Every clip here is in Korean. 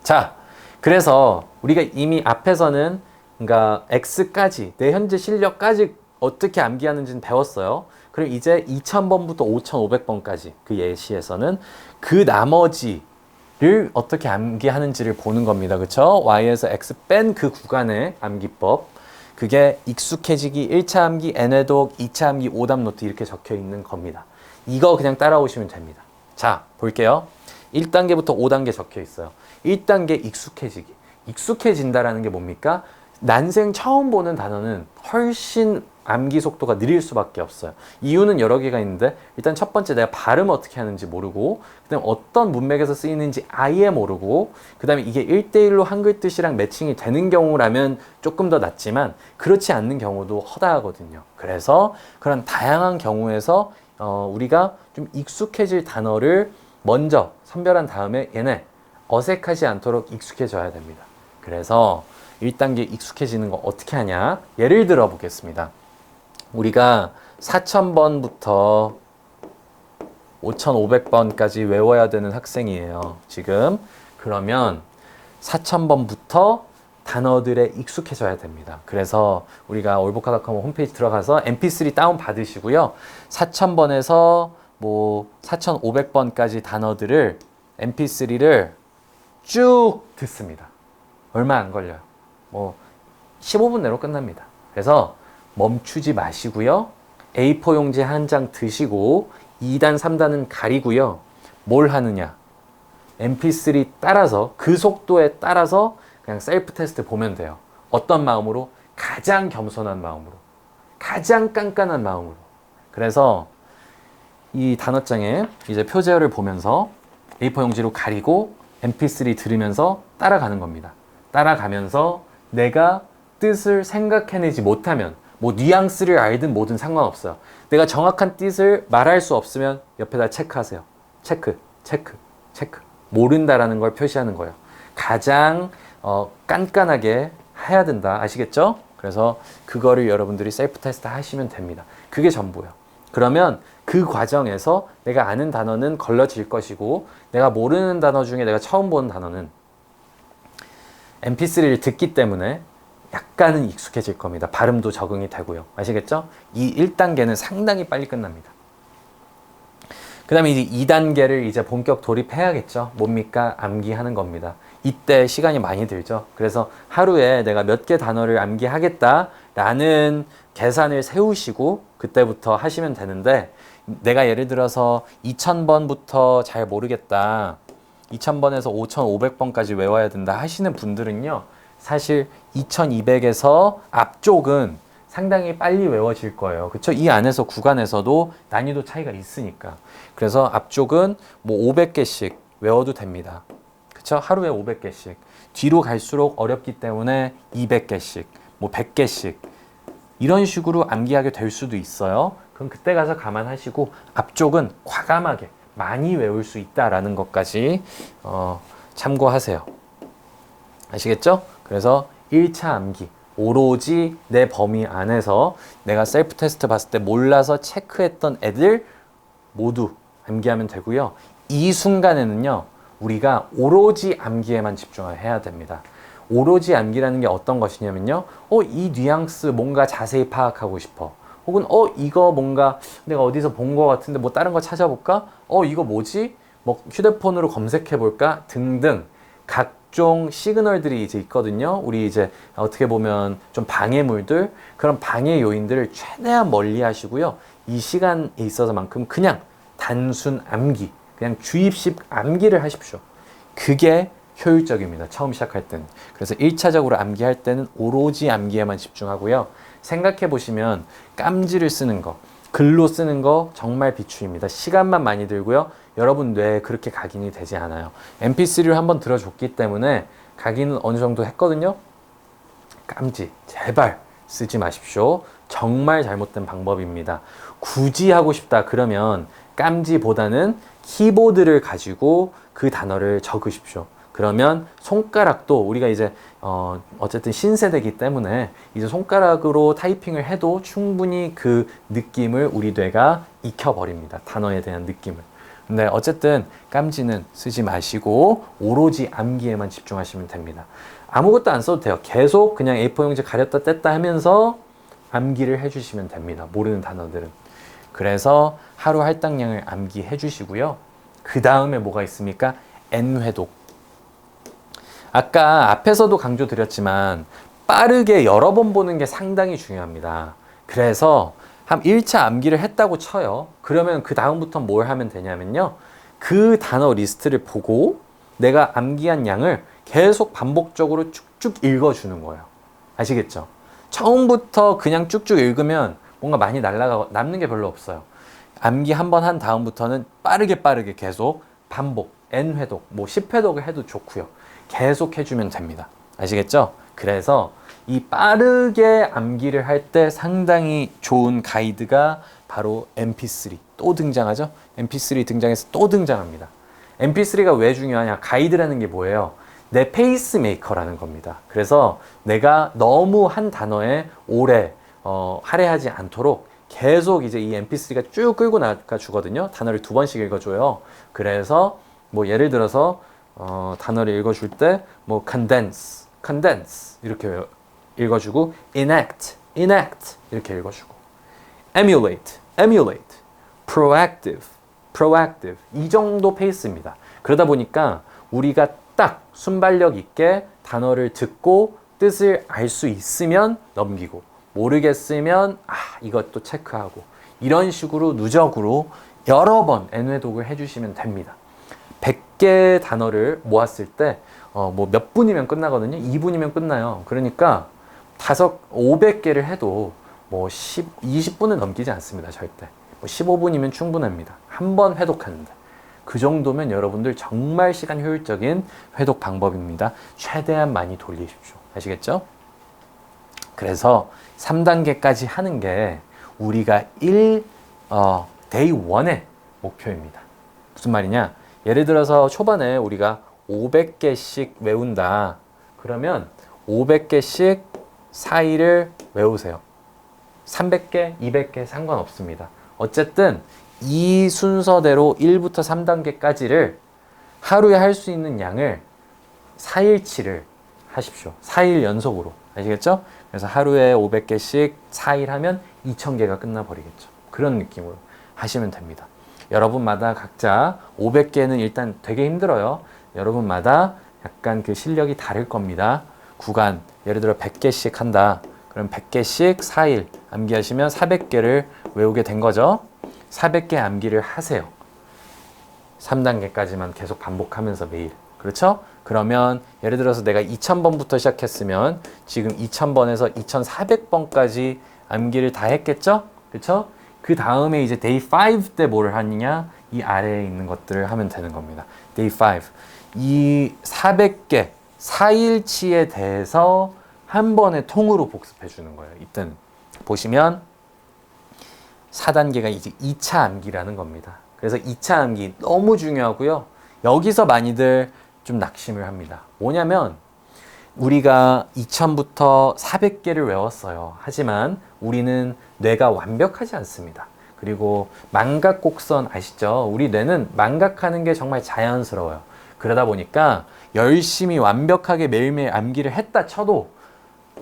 자, 그래서 우리가 이미 앞에서는 그러니까 X까지, 내 현재 실력까지 어떻게 암기하는지는 배웠어요. 그럼 이제 2000번부터 5500번까지 그 예시에서는 그 나머지를 어떻게 암기하는지를 보는 겁니다. 그쵸? Y에서 X 뺀 그 구간의 암기법. 그게 익숙해지기 1차 암기, N회독, 2차 암기, 오답 노트 이렇게 적혀 있는 겁니다. 이거 그냥 따라오시면 됩니다. 자, 볼게요. 1단계부터 5단계 적혀 있어요. 1단계 익숙해지기. 익숙해진다라는 게 뭡니까? 난생 처음 보는 단어는 훨씬 암기 속도가 느릴 수밖에 없어요. 이유는 여러 개가 있는데 일단 첫 번째 내가 발음 어떻게 하는지 모르고 그다음 어떤 문맥에서 쓰이는지 아예 모르고 그다음에 이게 1대1로 한글 뜻이랑 매칭이 되는 경우라면 조금 더 낫지만 그렇지 않는 경우도 허다하거든요. 그래서 그런 다양한 경우에서 우리가 좀 익숙해질 단어를 먼저 선별한 다음에 얘네 어색하지 않도록 익숙해져야 됩니다. 그래서 1단계 익숙해지는 거 어떻게 하냐? 예를 들어 보겠습니다. 우리가 4000번부터 5500번까지 외워야 되는 학생이에요. 지금. 그러면 4000번부터 단어들에 익숙해져야 됩니다. 그래서 우리가 올보카닷컴 홈페이지 들어가서 mp3 다운 받으시고요. 4000번에서 뭐 4500번까지 단어들을 mp3를 쭉 듣습니다. 얼마 안 걸려요. 뭐 15분 내로 끝납니다. 그래서 멈추지 마시고요. A4 용지 한 장 드시고 2단, 3단은 가리고요. 뭘 하느냐? mp3 따라서 그 속도에 따라서 그냥 셀프 테스트 보면 돼요. 어떤 마음으로? 가장 겸손한 마음으로. 가장 깐깐한 마음으로. 그래서 이 단어장에 이제 표제어를 보면서 A4 용지로 가리고 mp3 들으면서 따라가는 겁니다. 따라가면서 내가 뜻을 생각해내지 못하면 뭐 뉘앙스를 알든 뭐든 상관없어요. 내가 정확한 뜻을 말할 수 없으면 옆에다 체크하세요. 체크, 체크, 체크. 모른다라는 걸 표시하는 거예요. 가장 깐깐하게 해야 된다. 아시겠죠? 그래서 그거를 여러분들이 셀프 테스트 하시면 됩니다. 그게 전부예요. 그러면 그 과정에서 내가 아는 단어는 걸러질 것이고 내가 모르는 단어 중에 내가 처음 보는 단어는 mp3를 듣기 때문에 약간은 익숙해질 겁니다. 발음도 적응이 되고요. 아시겠죠? 이 1단계는 상당히 빨리 끝납니다. 그 다음에 이제 2단계를 이제 본격 돌입해야겠죠. 뭡니까? 암기하는 겁니다. 이때 시간이 많이 들죠. 그래서 하루에 내가 몇 개 단어를 암기하겠다라는 계산을 세우시고 그때부터 하시면 되는데 내가 예를 들어서 2000번부터 잘 모르겠다. 2000번에서 5500번까지 외워야 된다 하시는 분들은요. 사실 2200에서 앞쪽은 상당히 빨리 외워질 거예요. 그쵸? 이 안에서 구간에서도 난이도 차이가 있으니까. 그래서 앞쪽은 뭐 500개씩 외워도 됩니다. 그쵸? 하루에 500개씩. 뒤로 갈수록 어렵기 때문에 200개씩, 뭐 100개씩. 이런 식으로 암기하게 될 수도 있어요. 그럼 그때 가서 감안하시고 앞쪽은 과감하게 많이 외울 수 있다라는 것까지 참고하세요. 아시겠죠? 그래서 1차 암기, 오로지 내 범위 안에서 내가 셀프 테스트 봤을 때 몰라서 체크했던 애들 모두 암기하면 되고요. 이 순간에는요, 우리가 오로지 암기에만 집중해야 됩니다. 오로지 암기라는 게 어떤 것이냐면요, 이 뉘앙스 뭔가 자세히 파악하고 싶어. 혹은 이거 뭔가 내가 어디서 본 것 같은데 뭐 다른 거 찾아볼까? 이거 뭐지? 뭐 휴대폰으로 검색해 볼까? 등등 각종 시그널들이 이제 있거든요. 우리 이제 어떻게 보면 좀 방해물들, 그런 방해 요인들을 최대한 멀리 하시고요. 이 시간에 있어서만큼 그냥 단순 암기, 그냥 주입식 암기를 하십시오. 그게 효율적입니다. 처음 시작할 때는. 그래서 1차적으로 암기할 때는 오로지 암기에만 집중하고요. 생각해 보시면 깜지를 쓰는 거, 글로 쓰는 거 정말 비추입니다. 시간만 많이 들고요. 여러분 뇌에 그렇게 각인이 되지 않아요. mp3를 한번 들어줬기 때문에 각인은 어느 정도 했거든요. 깜지 제발 쓰지 마십시오. 정말 잘못된 방법입니다. 굳이 하고 싶다 그러면 깜지보다는 키보드를 가지고 그 단어를 적으십시오. 그러면 손가락도 우리가 이제 어쨌든 신세대이기 때문에 이제 손가락으로 타이핑을 해도 충분히 그 느낌을 우리 뇌가 익혀버립니다. 단어에 대한 느낌을. 근데 어쨌든 깜지는 쓰지 마시고 오로지 암기에만 집중하시면 됩니다. 아무것도 안 써도 돼요. 계속 그냥 A4 용지 가렸다 뗐다 하면서 암기를 해주시면 됩니다. 모르는 단어들은. 그래서 하루 할당량을 암기해 주시고요. 그 다음에 뭐가 있습니까? N회독. 아까 앞에서도 강조드렸지만 빠르게 여러 번 보는 게 상당히 중요합니다. 그래서 한 1차 암기를 했다고 쳐요. 그러면 그 다음부터 뭘 하면 되냐면요. 그 단어 리스트를 보고 내가 암기한 양을 계속 반복적으로 쭉쭉 읽어주는 거예요. 아시겠죠? 처음부터 그냥 쭉쭉 읽으면 뭔가 많이 날라가고 남는 게 별로 없어요. 암기 한 번 한 다음부터는 빠르게 계속 반복, N회독, 뭐 10회독을 해도 좋고요. 계속 해주면 됩니다. 아시겠죠? 그래서 이 빠르게 암기를 할 때 상당히 좋은 가이드가 바로 MP3 또 등장하죠? MP3 등장해서 또 등장합니다. MP3가 왜 중요하냐? 가이드라는 게 뭐예요? 내 페이스메이커라는 겁니다. 그래서 내가 너무 한 단어에 오래 할애하지 않도록 계속 이제 이 MP3가 쭉 끌고 나가 주거든요. 단어를 2번씩 읽어줘요. 그래서 뭐 예를 들어서 단어를 읽어줄 때 뭐 condense 이렇게 읽어주고 enact 이렇게 읽어주고 emulate proactive 이 정도 페이스입니다. 그러다 보니까 우리가 딱 순발력 있게 단어를 듣고 뜻을 알 수 있으면 넘기고 모르겠으면 이것도 체크하고 이런 식으로 누적으로 여러 번 N회독을 해주시면 됩니다. 100개 단어를 모았을 때 뭐 몇 분이면 끝나거든요. 2분이면 끝나요. 그러니까 500개를 해도 뭐 20분은 넘기지 않습니다. 절대. 뭐 15분이면 충분합니다. 한 번 회독하는데. 그 정도면 여러분들 정말 시간 효율적인 회독 방법입니다. 최대한 많이 돌리십시오. 아시겠죠? 그래서 3단계까지 하는 게 우리가 데이 1의 목표입니다. 무슨 말이냐? 예를 들어서 초반에 우리가 500개씩 외운다. 그러면 500개씩 4일을 외우세요. 300개, 200개 상관없습니다. 어쨌든 이 순서대로 1부터 3단계까지를 하루에 할 수 있는 양을 4일치를 하십시오. 4일 연속으로. 아시겠죠? 그래서 하루에 500개씩 4일 하면 2000개가 끝나버리겠죠. 그런 느낌으로 하시면 됩니다. 여러분마다 각자 500개는 일단 되게 힘들어요. 여러분마다 약간 그 실력이 다를 겁니다. 구간, 예를 들어 100개씩 한다. 그럼 100개씩 4일 암기하시면 400개를 외우게 된 거죠. 400개 암기를 하세요. 3단계까지만 계속 반복하면서 매일. 그렇죠? 그러면 예를 들어서 내가 2000번부터 시작했으면 지금 2000번에서 2400번까지 암기를 다 했겠죠? 그렇죠? 그 다음에 이제 day 5 때 뭐를 하느냐? 이 아래에 있는 것들을 하면 되는 겁니다. day 5. 이 400개, 4일치에 대해서 한 번에 통으로 복습해 주는 거예요. 이때는. 보시면 4단계가 이제 2차 암기라는 겁니다. 그래서 2차 암기 너무 중요하고요. 여기서 많이들 좀 낙심을 합니다. 뭐냐면 우리가 2000부터 400개를 외웠어요. 하지만 우리는 뇌가 완벽하지 않습니다. 그리고 망각 곡선 아시죠? 우리 뇌는 망각하는 게 정말 자연스러워요. 그러다 보니까 열심히 완벽하게 매일매일 암기를 했다 쳐도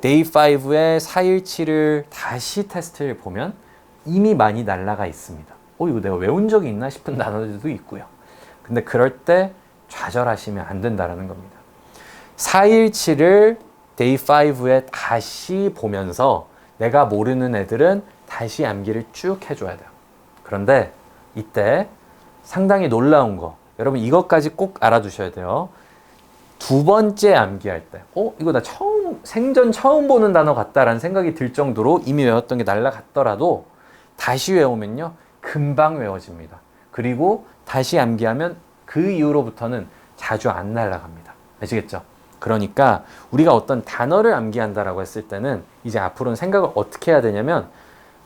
day 5의 4일치를 다시 테스트를 보면 이미 많이 날라가 있습니다. 이거 내가 외운 적이 있나 싶은 단어들도 있고요. 근데 그럴 때 좌절하시면 안 된다는 겁니다. 4일치를 day 5에 다시 보면서 내가 모르는 애들은 다시 암기를 쭉 해줘야 돼요. 그런데 이때 상당히 놀라운 거, 여러분 이것까지 꼭 알아두셔야 돼요. 2번째 암기할 때 이거 나 생전 처음 보는 단어 같다라는 생각이 들 정도로 이미 외웠던 게 날라갔더라도 다시 외우면요 금방 외워집니다. 그리고 다시 암기하면 그 이후로부터는 자주 안 날아갑니다. 아시겠죠? 그러니까 우리가 어떤 단어를 암기한다라고 했을 때는 이제 앞으로는 생각을 어떻게 해야 되냐면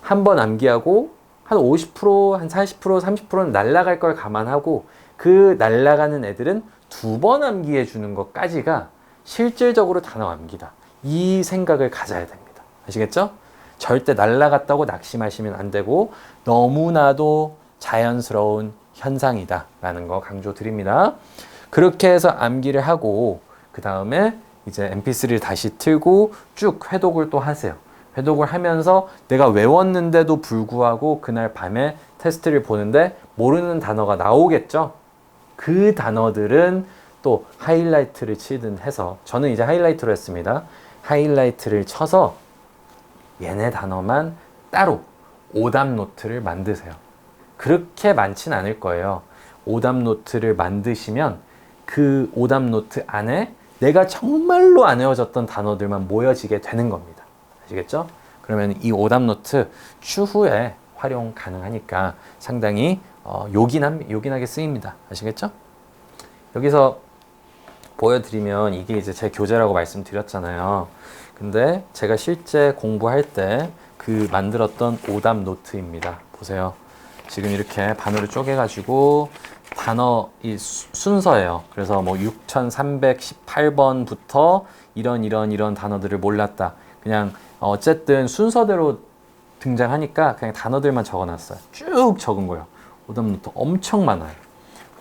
한 번 암기하고 한 50%, 한 40%, 30%는 날아갈 걸 감안하고 그 날아가는 애들은 2번 암기해 주는 것까지가 실질적으로 단어 암기다. 이 생각을 가져야 됩니다. 아시겠죠? 절대 날아갔다고 낙심하시면 안 되고 너무나도 자연스러운 현상이다라는 거 강조드립니다. 그렇게 해서 암기를 하고 그 다음에 이제 mp3를 다시 틀고 쭉 회독을 또 하세요. 회독을 하면서 내가 외웠는데도 불구하고 그날 밤에 테스트를 보는데 모르는 단어가 나오겠죠? 그 단어들은 또 하이라이트를 치든 해서, 저는 이제 하이라이트로 했습니다. 하이라이트를 쳐서 얘네 단어만 따로 오답 노트를 만드세요. 그렇게 많진 않을 거예요. 오답 노트를 만드시면 그 오답 노트 안에 내가 정말로 안 외워졌던 단어들만 모여지게 되는 겁니다. 아시겠죠? 그러면 이 오답 노트 추후에 활용 가능하니까 상당히 요긴하게 쓰입니다. 아시겠죠? 여기서 보여드리면 이게 이제 제 교재라고 말씀드렸잖아요. 근데 제가 실제 공부할 때 그 만들었던 오답 노트입니다. 보세요. 지금 이렇게 반으로 쪼개가지고 단어 이 순서예요. 그래서 뭐 6318번부터 이런 단어들을 몰랐다. 그냥 어쨌든 순서대로 등장하니까 그냥 단어들만 적어놨어요. 쭉 적은 거예요. 오답 노트 엄청 많아요.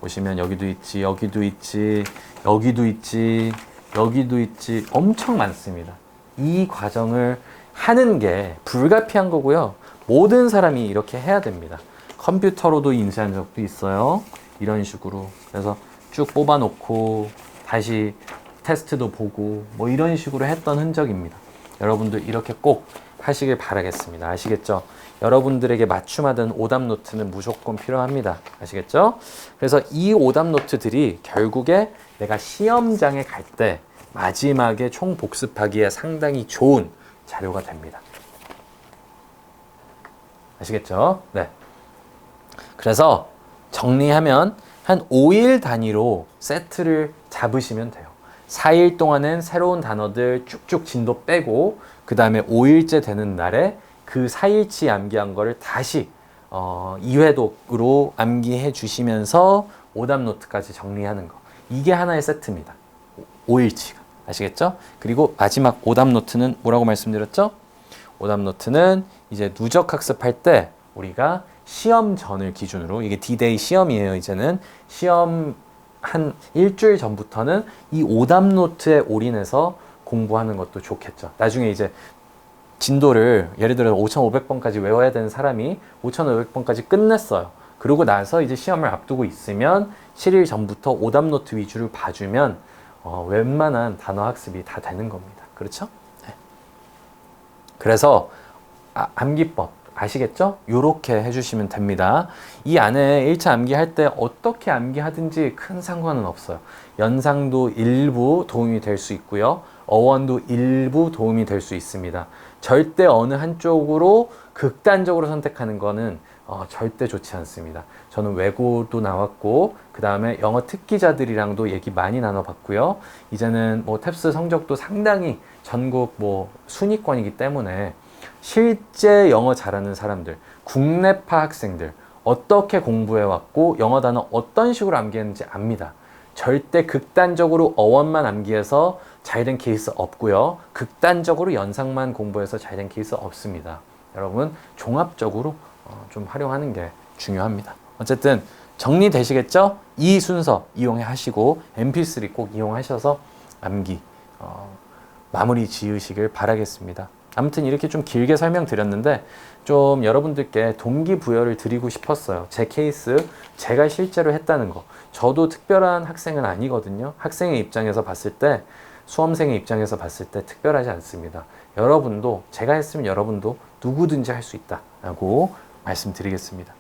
보시면 여기도 있지, 여기도 있지, 여기도 있지, 여기도 있지, 엄청 많습니다. 이 과정을 하는 게 불가피한 거고요. 모든 사람이 이렇게 해야 됩니다. 컴퓨터로도 인쇄한 적도 있어요. 이런 식으로. 그래서 쭉 뽑아놓고 다시 테스트도 보고 뭐 이런 식으로 했던 흔적입니다. 여러분들 이렇게 꼭 하시길 바라겠습니다. 아시겠죠? 여러분들에게 맞춤하던 오답 노트는 무조건 필요합니다. 아시겠죠? 그래서 이 오답 노트들이 결국에 내가 시험장에 갈 때 마지막에 총 복습하기에 상당히 좋은 자료가 됩니다. 아시겠죠? 네. 그래서 정리하면 한 5일 단위로 세트를 잡으시면 돼요. 4일 동안은 새로운 단어들 쭉쭉 진도 빼고 그 다음에 5일째 되는 날에 그 4일치 암기한 거를 다시 2회독으로 암기해 주시면서 오답 노트까지 정리하는 거. 이게 하나의 세트입니다. 5일치가. 아시겠죠? 그리고 마지막 오답 노트는 뭐라고 말씀드렸죠? 오답 노트는 이제 누적 학습할 때 우리가 시험 전을 기준으로, 이게 D-Day 시험이에요. 이제는 시험 한 일주일 전부터는 이 오답 노트에 올인해서 공부하는 것도 좋겠죠. 나중에 이제 진도를 예를 들어서 5,500번까지 외워야 되는 사람이 5,500번까지 끝냈어요. 그러고 나서 이제 시험을 앞두고 있으면 7일 전부터 오답 노트 위주를 봐주면 웬만한 단어 학습이 다 되는 겁니다. 그렇죠? 네. 그래서 암기법 아시겠죠? 요렇게 해주시면 됩니다. 이 안에 1차 암기할 때 어떻게 암기하든지 큰 상관은 없어요. 연상도 일부 도움이 될 수 있고요. 어원도 일부 도움이 될 수 있습니다. 절대 어느 한쪽으로 극단적으로 선택하는 거는 절대 좋지 않습니다. 저는 외고도 나왔고 그 다음에 영어 특기자들이랑도 얘기 많이 나눠봤고요. 이제는 뭐 탭스 성적도 상당히 전국 뭐 순위권이기 때문에 실제 영어 잘하는 사람들, 국내파 학생들 어떻게 공부해왔고 영어 단어 어떤 식으로 암기했는지 압니다. 절대 극단적으로 어원만 암기해서 잘된 케이스 없고요. 극단적으로 연상만 공부해서 잘된 케이스 없습니다. 여러분 종합적으로 좀 활용하는 게 중요합니다. 어쨌든 정리되시겠죠? 이 순서 이용해 하시고 mp3 꼭 이용하셔서 암기 마무리 지으시길 바라겠습니다. 아무튼 이렇게 좀 길게 설명드렸는데 좀 여러분들께 동기부여를 드리고 싶었어요. 제 케이스 제가 실제로 했다는 거. 저도 특별한 학생은 아니거든요. 학생의 입장에서 봤을 때, 수험생의 입장에서 봤을 때 특별하지 않습니다. 여러분도 제가 했으면 여러분도 누구든지 할 수 있다라고 말씀드리겠습니다.